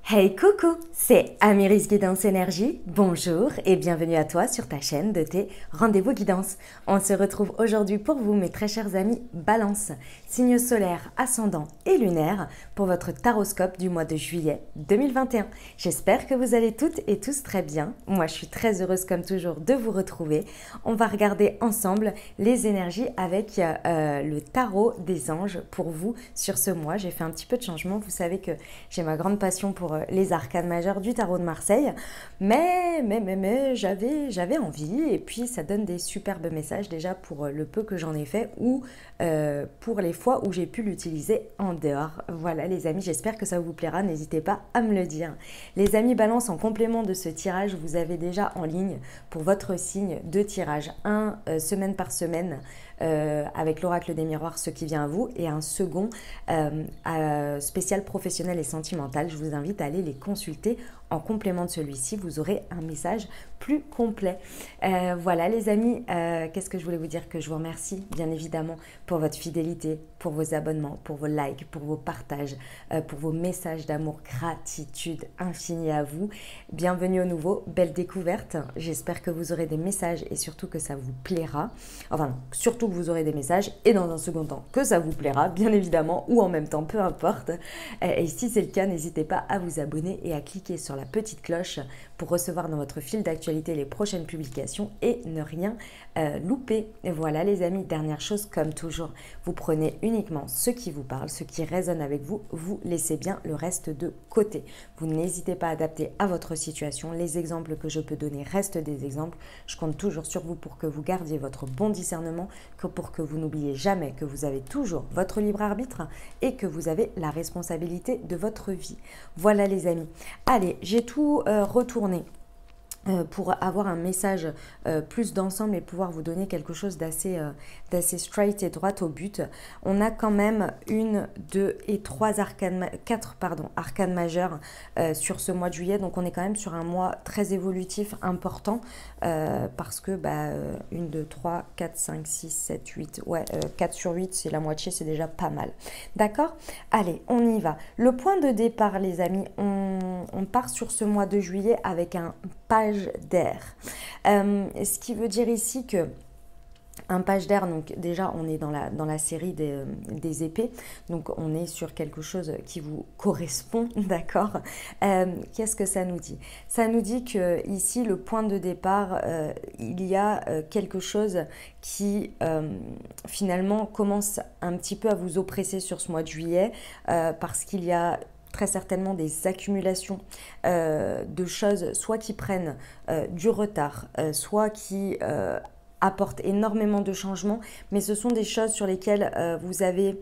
Hey coucou, c'est Amiris Guidance Énergie. Bonjour et bienvenue à toi sur ta chaîne de tes rendez-vous guidance. On se retrouve aujourd'hui pour vous, mes très chers amis Balance, signe solaire, ascendant et lunaire pour votre taroscope du mois de juillet 2021. J'espère que vous allez toutes et tous très bien. Moi, je suis très heureuse comme toujours de vous retrouver. On va regarder ensemble les énergies avec le tarot des anges pour vous sur ce mois. J'ai fait un petit peu de changement. Vous savez que j'ai ma grande passion pour les arcanes majeures du tarot de Marseille, mais j'avais envie, et puis ça donne des superbes messages déjà pour le peu que j'en ai fait ou pour les fois où j'ai pu l'utiliser en dehors. Voilà les amis, j'espère que ça vous plaira, n'hésitez pas à me le dire. Les amis Balance, en complément de ce tirage, vous avez déjà en ligne pour votre signe deux tirages, un semaine par semaine avec l'oracle des miroirs, ce qui vient à vous, et un second spécial professionnel et sentimental. Je vous invite à aller les consulter. En complément de celui-ci, vous aurez un message plus complet. Voilà les amis, qu'est-ce que je voulais vous dire? Que je vous remercie bien évidemment pour votre fidélité, pour vos abonnements, pour vos likes, pour vos partages, pour vos messages d'amour. Gratitude infinie à vous. Bienvenue au nouveau, belle découverte. J'espère que vous aurez des messages et surtout que ça vous plaira. Enfin, surtout que vous aurez des messages et dans un second temps que ça vous plaira, bien évidemment, ou en même temps, peu importe. Et si c'est le cas, n'hésitez pas à vous abonner et à cliquer sur la petite cloche pour recevoir dans votre fil d'actualité les prochaines publications et ne rien louper. Et voilà les amis, dernière chose, comme toujours, vous prenez uniquement ce qui vous parle, ce qui résonne avec vous, vous laissez bien le reste de côté. Vous n'hésitez pas à adapter à votre situation. Les exemples que je peux donner restent des exemples. Je compte toujours sur vous pour que vous gardiez votre bon discernement, pour que vous n'oubliez jamais que vous avez toujours votre libre arbitre et que vous avez la responsabilité de votre vie. Voilà les amis. Allez, j'ai tout retourné pour avoir un message plus d'ensemble et pouvoir vous donner quelque chose d'assez straight et droit au but. On a quand même une, deux et quatre arcanes majeures sur ce mois de juillet. Donc on est quand même sur un mois très évolutif, important, parce que 1, 2, 3, 4, 5, 6, 7, 8, ouais, 4 sur 8, c'est la moitié, c'est déjà pas mal. D'accord? Allez, on y va. Le point de départ, les amis, on part sur ce mois de juillet avec un page d'air. Ce qui veut dire ici que un page d'air, donc déjà on est dans la série des épées, donc on est sur quelque chose qui vous correspond, d'accord. Qu'est-ce que ça nous dit? Ça nous dit que ici le point de départ, il y a quelque chose qui finalement commence un petit peu à vous oppresser sur ce mois de juillet, parce qu'il y a très certainement des accumulations de choses, soit qui prennent du retard, soit qui apportent énormément de changements, mais ce sont des choses sur lesquelles vous avez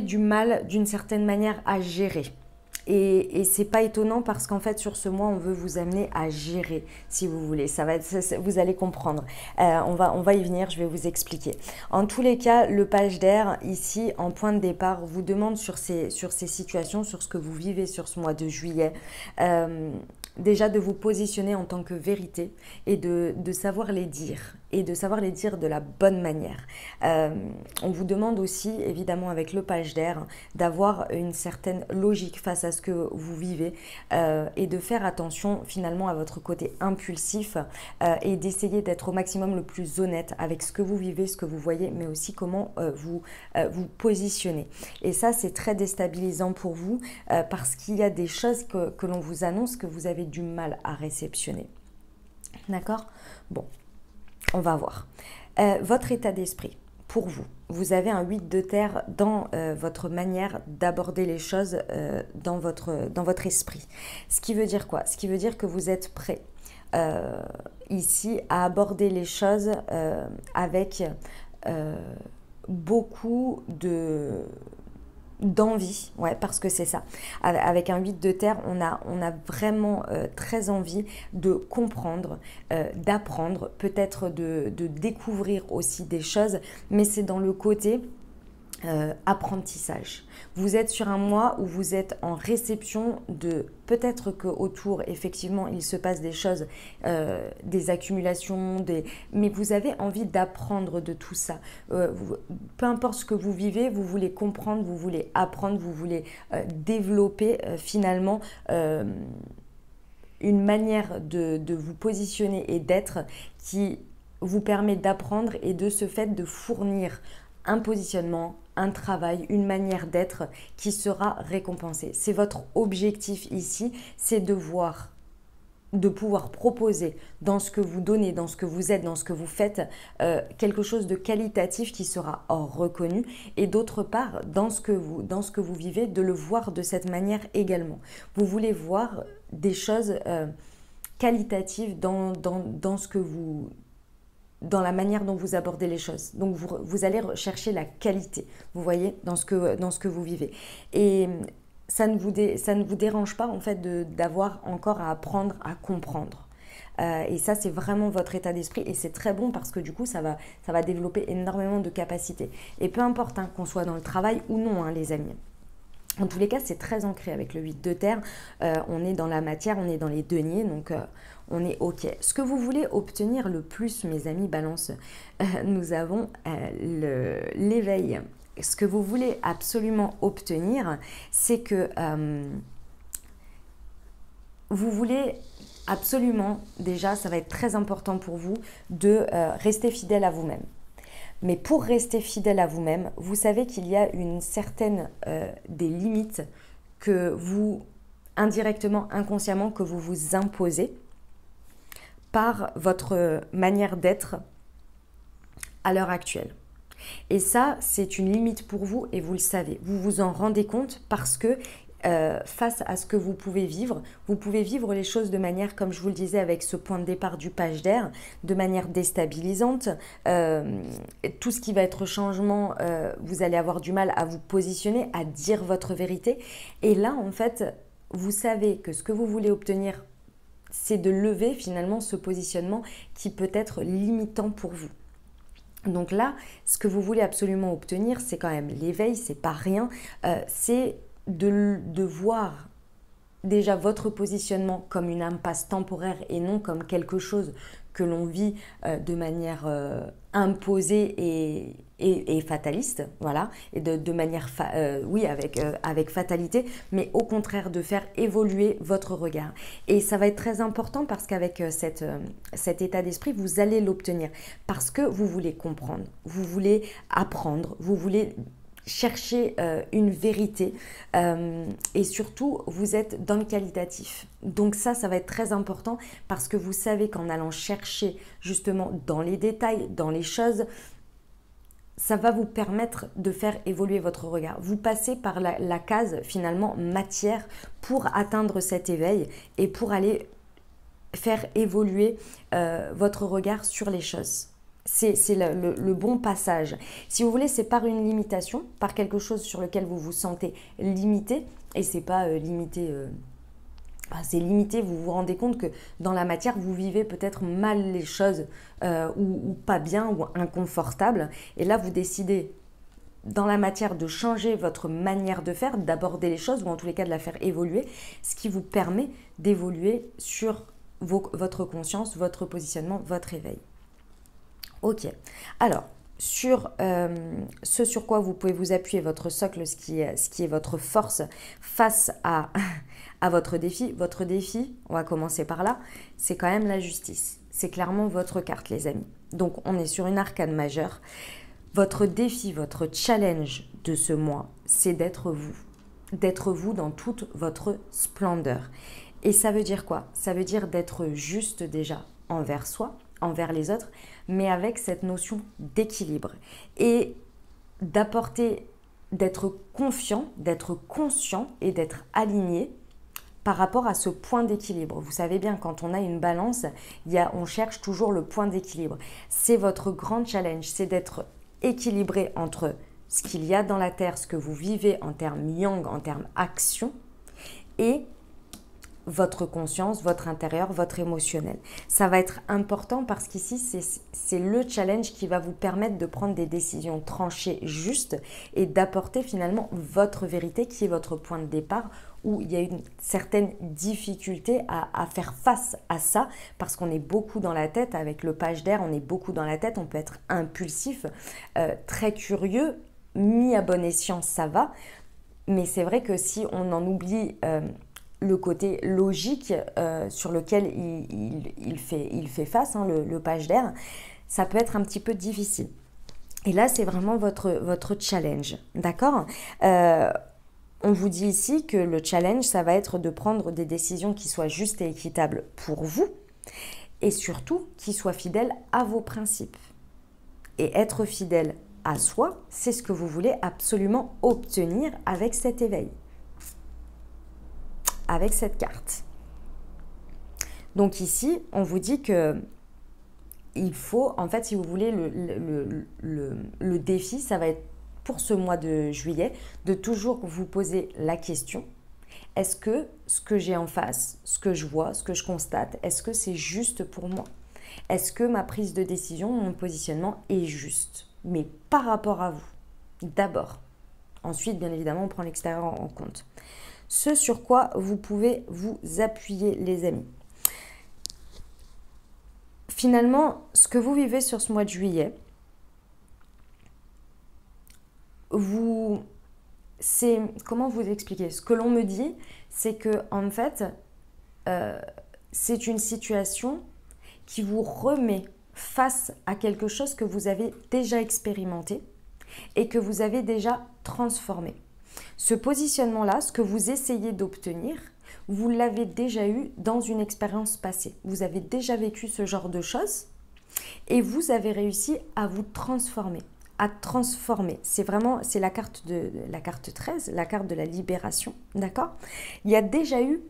du mal d'une certaine manière à gérer. Et c'est pas étonnant parce qu'en fait sur ce mois on veut vous amener à gérer, si vous voulez, vous allez comprendre. On va y venir, je vais vous expliquer. En tous les cas, le page d'air ici en point de départ vous demande sur ces situations, sur ce que vous vivez sur ce mois de juillet, déjà de vous positionner en tant que vérité et de savoir les dire, et de savoir les dire de la bonne manière. On vous demande aussi, évidemment avec le page d'air, d'avoir une certaine logique face à ce que vous vivez, et de faire attention finalement à votre côté impulsif, et d'essayer d'être au maximum le plus honnête avec ce que vous vivez, ce que vous voyez, mais aussi comment vous positionnez. Et ça, c'est très déstabilisant pour vous, parce qu'il y a des choses que l'on vous annonce que vous avez du mal à réceptionner. D'accord? Bon. On va voir. Votre état d'esprit, pour vous, vous avez un 8 de terre dans votre manière d'aborder les choses dans votre esprit. Ce qui veut dire quoi? Ce qui veut dire que vous êtes prêt ici à aborder les choses avec beaucoup d'envie, ouais, parce que c'est ça. Avec un 8 de terre, on a vraiment très envie de comprendre, d'apprendre, peut-être de découvrir aussi des choses, mais c'est dans le côté apprentissage. Vous êtes sur un mois où vous êtes en réception de peut-être qu'autour, effectivement, il se passe des choses, des accumulations, mais vous avez envie d'apprendre de tout ça. Peu importe ce que vous vivez, vous voulez comprendre, vous voulez apprendre, vous voulez développer finalement une manière de vous positionner et d'être qui vous permet d'apprendre et de ce fait de fournir un positionnement, un travail, une manière d'être qui sera récompensée. C'est votre objectif ici, c'est de pouvoir proposer dans ce que vous donnez, dans ce que vous êtes, dans ce que vous faites, quelque chose de qualitatif qui sera reconnu et d'autre part, dans ce que vous vivez, de le voir de cette manière également. Vous voulez voir des choses qualitatives dans ce que vous... dans la manière dont vous abordez les choses. Donc, vous allez rechercher la qualité, vous voyez, dans ce que vous vivez. Et ça ne vous dérange pas, en fait, d'avoir encore à apprendre à comprendre. Et ça, c'est vraiment votre état d'esprit. Et c'est très bon parce que du coup, ça va développer énormément de capacités. Et peu importe qu'on soit dans le travail ou non, les amis. En tous les cas, c'est très ancré avec le 8 de terre. On est dans la matière, on est dans les deniers, donc on est OK. Ce que vous voulez obtenir le plus, mes amis Balance, nous avons l'éveil. Ce que vous voulez absolument obtenir, c'est que vous voulez absolument, déjà, ça va être très important pour vous de rester fidèle à vous-même. Mais pour rester fidèle à vous-même, vous savez qu'il y a une certaine des limites que vous, indirectement, inconsciemment, que vous vous imposez par votre manière d'être à l'heure actuelle. Et ça, c'est une limite pour vous et vous le savez. Vous vous en rendez compte parce que face à ce que vous pouvez vivre les choses de manière, comme je vous le disais avec ce point de départ du page d'air, de manière déstabilisante. Tout ce qui va être changement, vous allez avoir du mal à vous positionner, à dire votre vérité. Et là, en fait, vous savez que ce que vous voulez obtenir, c'est de lever finalement ce positionnement qui peut être limitant pour vous. Donc là, ce que vous voulez absolument obtenir, c'est quand même l'éveil, c'est pas rien, c'est de voir déjà votre positionnement comme une impasse temporaire et non comme quelque chose que l'on vit de manière imposée et fataliste, voilà, et de manière, oui, avec fatalité, mais au contraire de faire évoluer votre regard. Et ça va être très important parce qu'avec cet état d'esprit, vous allez l'obtenir parce que vous voulez comprendre, vous voulez apprendre, vous voulez chercher une vérité et surtout vous êtes dans le qualitatif. Donc ça va être très important parce que vous savez qu'en allant chercher justement dans les détails, dans les choses, ça va vous permettre de faire évoluer votre regard. Vous passez par la case finalement matière pour atteindre cet éveil et pour aller faire évoluer votre regard sur les choses. C'est le bon passage. Si vous voulez, c'est par une limitation, par quelque chose sur lequel vous vous sentez limité. Et c'est pas limité, c'est limité, vous vous rendez compte que dans la matière, vous vivez peut-être mal les choses ou pas bien ou inconfortable. Et là, vous décidez dans la matière de changer votre manière de faire, d'aborder les choses ou en tous les cas de la faire évoluer, ce qui vous permet d'évoluer sur votre conscience, votre positionnement, votre éveil. Ok, alors sur ce sur quoi vous pouvez vous appuyer, votre socle, ce qui est votre force face à votre défi. Votre défi, on va commencer par là, c'est quand même la justice. C'est clairement votre carte, les amis. Donc on est sur une arcane majeure. Votre défi, votre challenge de ce mois, c'est d'être vous. D'être vous dans toute votre splendeur. Et ça veut dire quoi? Ça veut dire d'être juste déjà envers soi, envers les autres, mais avec cette notion d'équilibre et d'apporter, d'être confiant, d'être conscient et d'être aligné par rapport à ce point d'équilibre. Vous savez bien, quand on a une balance, on cherche toujours le point d'équilibre. C'est votre grand challenge, c'est d'être équilibré entre ce qu'il y a dans la Terre, ce que vous vivez en termes yang, en termes action, et votre conscience, votre intérieur, votre émotionnel. Ça va être important parce qu'ici, c'est le challenge qui va vous permettre de prendre des décisions tranchées, justes et d'apporter finalement votre vérité qui est votre point de départ où il y a une certaine difficulté à faire face à ça parce qu'on est beaucoup dans la tête. Avec le page d'air, on est beaucoup dans la tête, on peut être impulsif, très curieux, mis à bon escient, ça va. Mais c'est vrai que si on en oublie le côté logique sur lequel il fait face, hein, le page d'air, ça peut être un petit peu difficile. Et là, c'est vraiment votre challenge, d'accord ? On vous dit ici que le challenge, ça va être de prendre des décisions qui soient justes et équitables pour vous et surtout qui soient fidèles à vos principes. Et être fidèle à soi, c'est ce que vous voulez absolument obtenir avec cet éveil, avec cette carte. Donc ici, on vous dit que il faut, en fait, si vous voulez, le défi, ça va être pour ce mois de juillet, de toujours vous poser la question, est-ce que ce que j'ai en face, ce que je vois, ce que je constate, est-ce que c'est juste pour moi? Est-ce que ma prise de décision, mon positionnement est juste? Mais par rapport à vous, d'abord. Ensuite, bien évidemment, on prend l'extérieur en compte. Ce sur quoi vous pouvez vous appuyer, les amis. Finalement, ce que vous vivez sur ce mois de juillet, comment vous expliquer? Ce que l'on me dit, c'est que en fait, c'est une situation qui vous remet face à quelque chose que vous avez déjà expérimenté et que vous avez déjà transformé. Ce positionnement-là, ce que vous essayez d'obtenir, vous l'avez déjà eu dans une expérience passée. Vous avez déjà vécu ce genre de choses et vous avez réussi à vous transformer. À transformer. C'est la carte 13, la carte de la libération, d'accord? Il y a déjà eu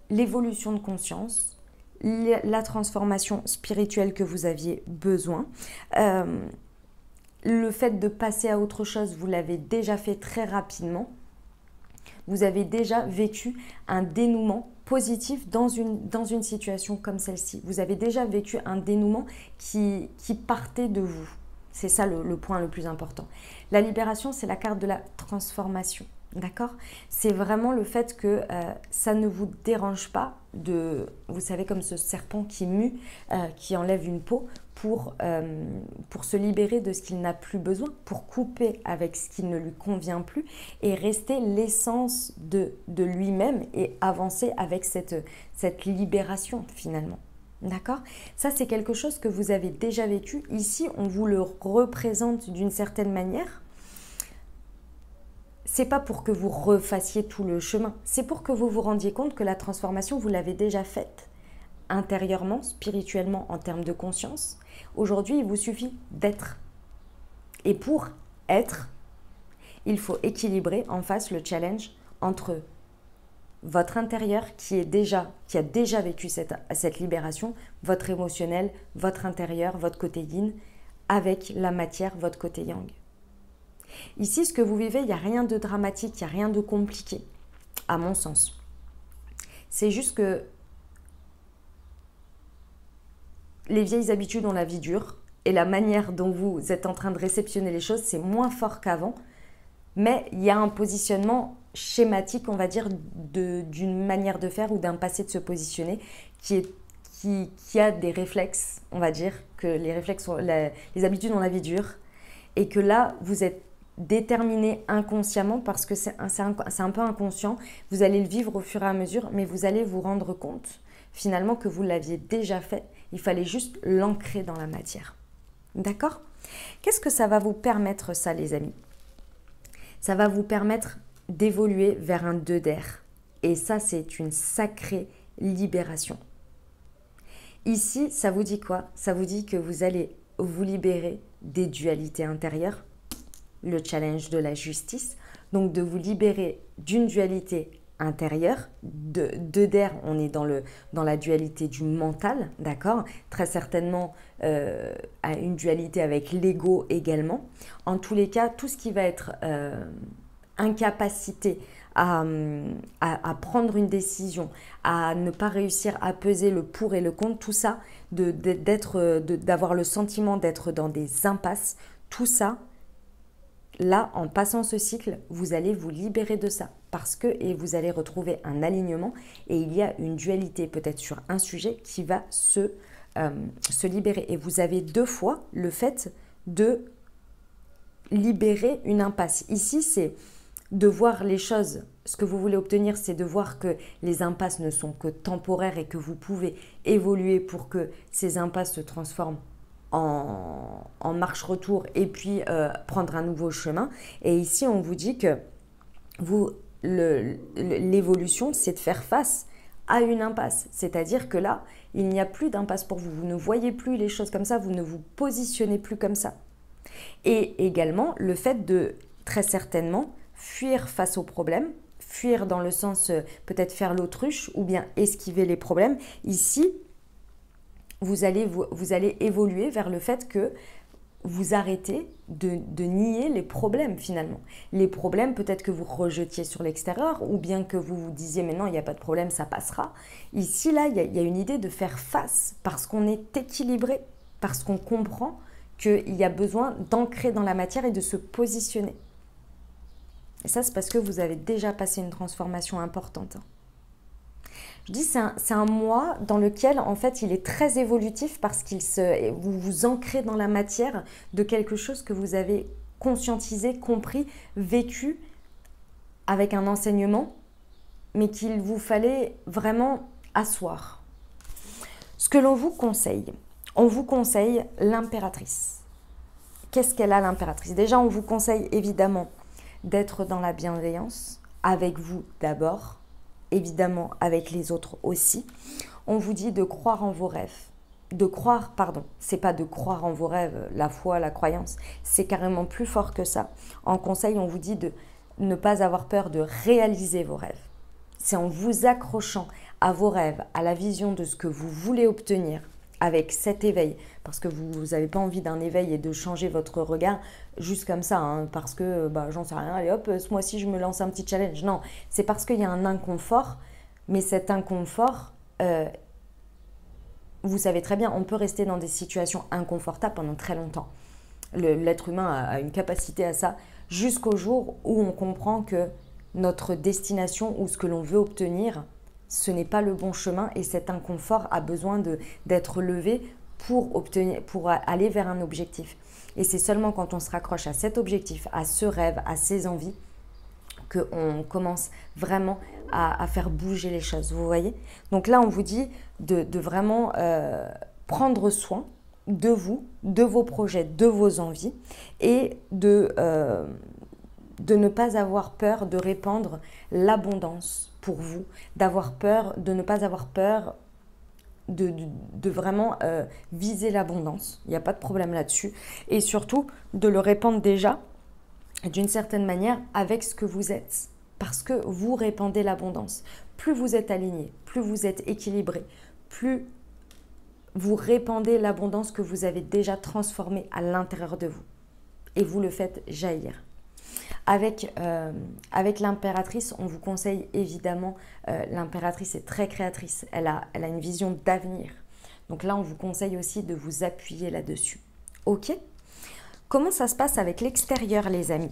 l'évolution de conscience, la transformation spirituelle que vous aviez besoin. Le fait de passer à autre chose, vous l'avez déjà fait très rapidement. Vous avez déjà vécu un dénouement positif dans une situation comme celle-ci. Vous avez déjà vécu un dénouement qui partait de vous. C'est ça le point le plus important. La libération, c'est la carte de la transformation. D'accord? C'est vraiment le fait que ça ne vous dérange pas vous savez, comme ce serpent qui mue, qui enlève une peau pour se libérer de ce qu'il n'a plus besoin, pour couper avec ce qui ne lui convient plus et rester l'essence de lui-même et avancer avec cette libération finalement. D'accord? Ça, c'est quelque chose que vous avez déjà vécu. Ici, on vous le représente d'une certaine manière. C'est pas pour que vous refassiez tout le chemin. C'est pour que vous vous rendiez compte que la transformation, vous l'avez déjà faite intérieurement, spirituellement, en termes de conscience. Aujourd'hui, il vous suffit d'être. Et pour être, il faut équilibrer en face le challenge entre votre intérieur qui a déjà vécu cette libération, votre émotionnel, votre intérieur, votre côté yin, avec la matière, votre côté yang. Ici, ce que vous vivez, il n'y a rien de dramatique, il n'y a rien de compliqué, à mon sens. C'est juste que les vieilles habitudes ont la vie dure et la manière dont vous êtes en train de réceptionner les choses, c'est moins fort qu'avant. Mais il y a un positionnement schématique, on va dire, d'une manière de faire ou d'un passé de se positionner qui a des réflexes, on va dire, que les habitudes ont la vie dure et que là, vous êtes déterminé inconsciemment parce que c'est un peu inconscient. Vous allez le vivre au fur et à mesure, mais vous allez vous rendre compte finalement que vous l'aviez déjà fait. Il fallait juste l'ancrer dans la matière. D'accord? Qu'est-ce que ça va vous permettre, ça, les amis? Ça va vous permettre d'évoluer vers un 2 d'air. Et ça, c'est une sacrée libération. Ici, ça vous dit quoi? Ça vous dit que vous allez vous libérer des dualités intérieures, le challenge de la justice, donc de vous libérer d'une dualité intérieure, de d'air, on est dans la dualité du mental, d'accord? Très certainement à une dualité avec l'ego également. En tous les cas, tout ce qui va être incapacité à prendre une décision, à ne pas réussir à peser le pour et le contre, tout ça, d'avoir le sentiment d'être dans des impasses, tout ça, là, en passant ce cycle, vous allez vous libérer de ça et vous allez retrouver un alignement et il y a une dualité peut-être sur un sujet qui va se libérer. Et vous avez 2 fois le fait de libérer une impasse. Ici, c'est de voir les choses. Ce que vous voulez obtenir, c'est de voir que les impasses ne sont que temporaires et que vous pouvez évoluer pour que ces impasses se transforment en marche-retour et puis prendre un nouveau chemin. Et ici, on vous dit que l'évolution, c'est de faire face à une impasse. C'est-à-dire que là, il n'y a plus d'impasse pour vous. Vous ne voyez plus les choses comme ça, vous ne vous positionnez plus comme ça. Et également, le fait de, très certainement, fuir face aux problèmes, fuir dans le sens peut-être faire l'autruche ou bien esquiver les problèmes. Ici, vous allez évoluer vers le fait que vous arrêtez de nier les problèmes finalement. Les problèmes, peut-être que vous rejetiez sur l'extérieur ou bien que vous vous disiez mais non, il n'y a pas de problème, ça passera. Ici, là, il y a une idée de faire face parce qu'on est équilibré, parce qu'on comprend qu'il y a besoin d'ancrer dans la matière et de se positionner. Et ça, c'est parce que vous avez déjà passé une transformation importante. Je dis c'est un mois dans lequel en fait il est très évolutif parce vous vous ancrez dans la matière de quelque chose que vous avez conscientisé, compris, vécu avec un enseignement, mais qu'il vous fallait vraiment asseoir. Ce que l'on vous conseille, on vous conseille l'impératrice. Qu'est-ce qu'elle a l'impératrice? Déjà, on vous conseille évidemment d'être dans la bienveillance, avec vous d'abord, évidemment avec les autres aussi. On vous dit de croire en vos rêves. C'est pas de croire en vos rêves, la foi, la croyance, c'est carrément plus fort que ça. En conseil, on vous dit de ne pas avoir peur de réaliser vos rêves. C'est en vous accrochant à vos rêves, à la vision de ce que vous voulez obtenir, avec cet éveil, parce que vous n'avez pas envie d'un éveil et de changer votre regard juste comme ça, hein, parce que j'en sais rien, allez hop, ce mois-ci je me lance un petit challenge. Non, c'est parce qu'il y a un inconfort, mais cet inconfort, vous savez très bien, on peut rester dans des situations inconfortables pendant très longtemps. L'être humain a une capacité à ça, jusqu'au jour où on comprend que notre destination ou ce que l'on veut obtenir, ce n'est pas le bon chemin et cet inconfort a besoin d'être levé pour aller vers un objectif. Et c'est seulement quand on se raccroche à cet objectif, à ce rêve, à ces envies, qu'on commence vraiment à faire bouger les choses, vous voyez? Donc là, on vous dit de vraiment prendre soin de vous, de vos projets, de vos envies et de ne pas avoir peur de répandre l'abondance pour vous, de ne pas avoir peur de vraiment viser l'abondance. Il n'y a pas de problème là-dessus. Et surtout, de le répandre déjà, d'une certaine manière, avec ce que vous êtes. Parce que vous répandez l'abondance. Plus vous êtes aligné, plus vous êtes équilibré, plus vous répandez l'abondance que vous avez déjà transformée à l'intérieur de vous. Et vous le faites jaillir. Avec l'impératrice, on vous conseille évidemment, l'impératrice est très créatrice, elle a une vision d'avenir. Donc là, on vous conseille aussi de vous appuyer là-dessus. Ok? Comment ça se passe avec l'extérieur, les amis?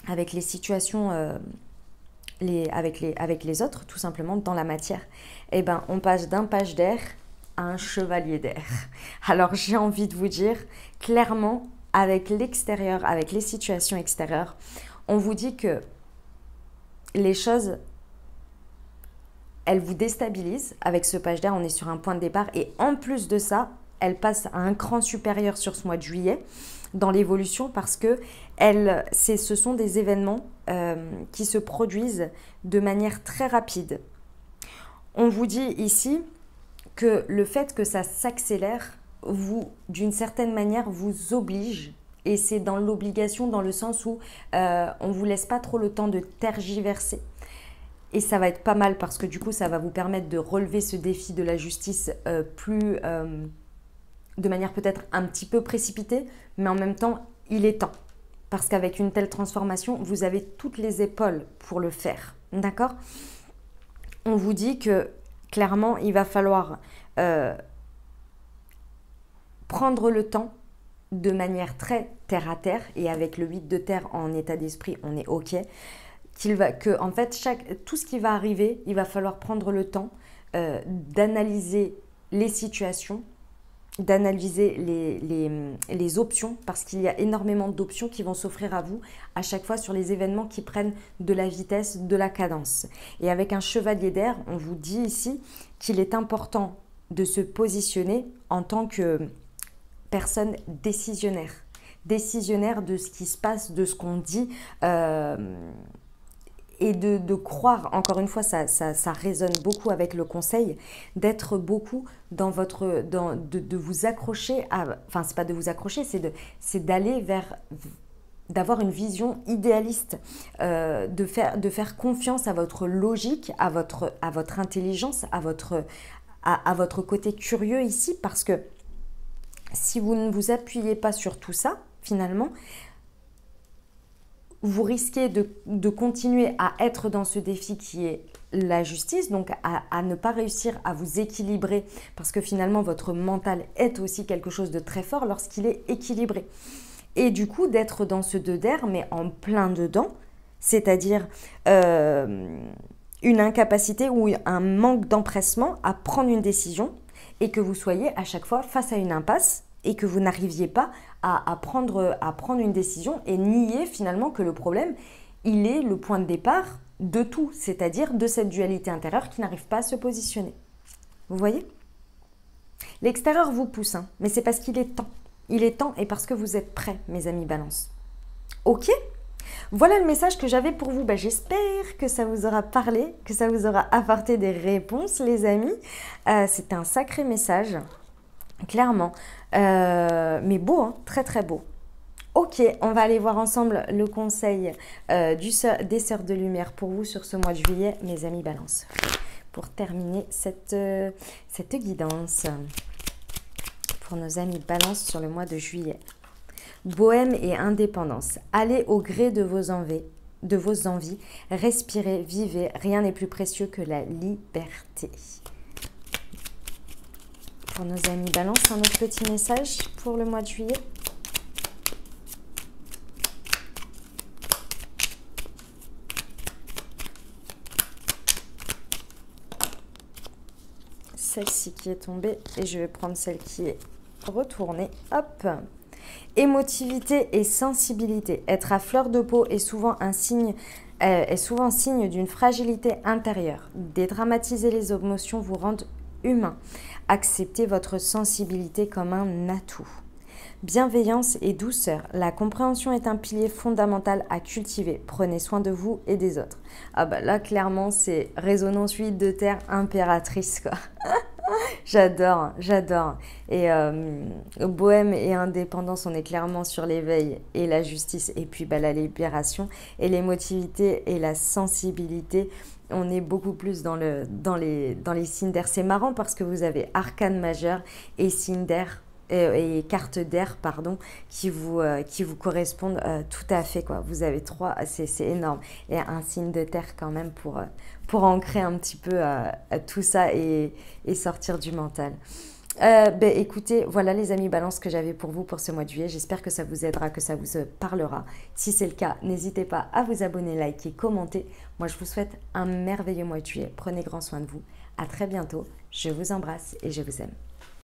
Avec les situations, avec les autres, tout simplement, dans la matière. Eh bien, on passe d'un page d'air à un chevalier d'air. Alors, j'ai envie de vous dire, clairement, avec l'extérieur, avec les situations extérieures, on vous dit que les choses, elles vous déstabilisent. Avec ce page d'air, on est sur un point de départ. Et en plus de ça, elle passe à un cran supérieur sur ce mois de juillet dans l'évolution parce que ce sont des événements qui se produisent de manière très rapide. On vous dit ici que le fait que ça s'accélère, d'une certaine manière, vous oblige, et c'est dans l'obligation dans le sens où on ne vous laisse pas trop le temps de tergiverser. Et ça va être pas mal parce que du coup, ça va vous permettre de relever ce défi de la justice de manière peut-être un petit peu précipitée, mais en même temps, il est temps. Parce qu'avec une telle transformation, vous avez toutes les épaules pour le faire. d'accord? On vous dit que clairement, il va falloir prendre le temps de manière très terre à terre, et avec le 8 de terre en état d'esprit, on est OK, en fait, tout ce qui va arriver, il va falloir prendre le temps d'analyser les situations, d'analyser les options, parce qu'il y a énormément d'options qui vont s'offrir à vous à chaque fois sur les événements qui prennent de la vitesse, de la cadence. Et avec un chevalier d'air, on vous dit ici qu'il est important de se positionner en tant que personne décisionnaire de ce qui se passe, de ce qu'on dit, et de croire, encore une fois, ça résonne beaucoup avec le conseil, d'être beaucoup dans de vous accrocher à, enfin c'est pas de vous accrocher, c'est d'aller vers, d'avoir une vision idéaliste, de faire confiance à votre logique, à votre intelligence, à votre côté curieux ici, parce que si vous ne vous appuyez pas sur tout ça, finalement, vous risquez de continuer à être dans ce défi qui est la justice, donc à ne pas réussir à vous équilibrer, parce que finalement votre mental est aussi quelque chose de très fort lorsqu'il est équilibré. Et du coup d'être dans ce 2 d'air, mais en plein dedans, c'est-à-dire une incapacité ou un manque d'empressement à prendre une décision, et que vous soyez à chaque fois face à une impasse, et que vous n'arriviez pas à prendre une décision, et nier finalement que le problème, il est le point de départ de tout, c'est-à-dire de cette dualité intérieure qui n'arrive pas à se positionner. Vous voyez? L'extérieur vous pousse, hein, mais c'est parce qu'il est temps. Il est temps, et parce que vous êtes prêts, mes amis Balance. Ok? Voilà le message que j'avais pour vous. J'espère que ça vous aura parlé, que ça vous aura apporté des réponses, les amis. C'était un sacré message, clairement. Mais beau, hein, très très beau. Ok, on va aller voir ensemble le conseil des Sœurs de Lumière pour vous sur ce mois de juillet, mes amis Balance. Pour terminer cette guidance pour nos amis Balance sur le mois de juillet. Bohème et indépendance. Allez au gré de vos envies, respirez, vivez. Rien n'est plus précieux que la liberté. Pour nos amis Balance, un autre petit message pour le mois de juillet. Celle-ci qui est tombée, et je vais prendre celle qui est retournée. Hop! Émotivité et sensibilité. Être à fleur de peau est souvent signe d'une fragilité intérieure. Dédramatiser les émotions vous rend humain. Acceptez votre sensibilité comme un atout. Bienveillance et douceur. La compréhension est un pilier fondamental à cultiver. Prenez soin de vous et des autres. Ah bah là, clairement, c'est résonance 8 de terre impératrice, quoi. J'adore, j'adore. Et bohème et indépendance, on est clairement sur l'éveil et la justice, et puis la libération. Et l'émotivité et la sensibilité, on est beaucoup plus dans les signes d'air. C'est marrant parce que vous avez arcane majeur et signe d'air, et carte d'air, pardon, qui vous correspondent tout à fait, quoi. Vous avez 3, c'est énorme. Et un signe de terre quand même pour ancrer un petit peu tout ça et sortir du mental. Écoutez, voilà les amis Balance que j'avais pour vous pour ce mois de juillet. J'espère que ça vous aidera, que ça vous parlera. Si c'est le cas, n'hésitez pas à vous abonner, liker, commenter. Moi, je vous souhaite un merveilleux mois de juillet. Prenez grand soin de vous. À très bientôt. Je vous embrasse et je vous aime.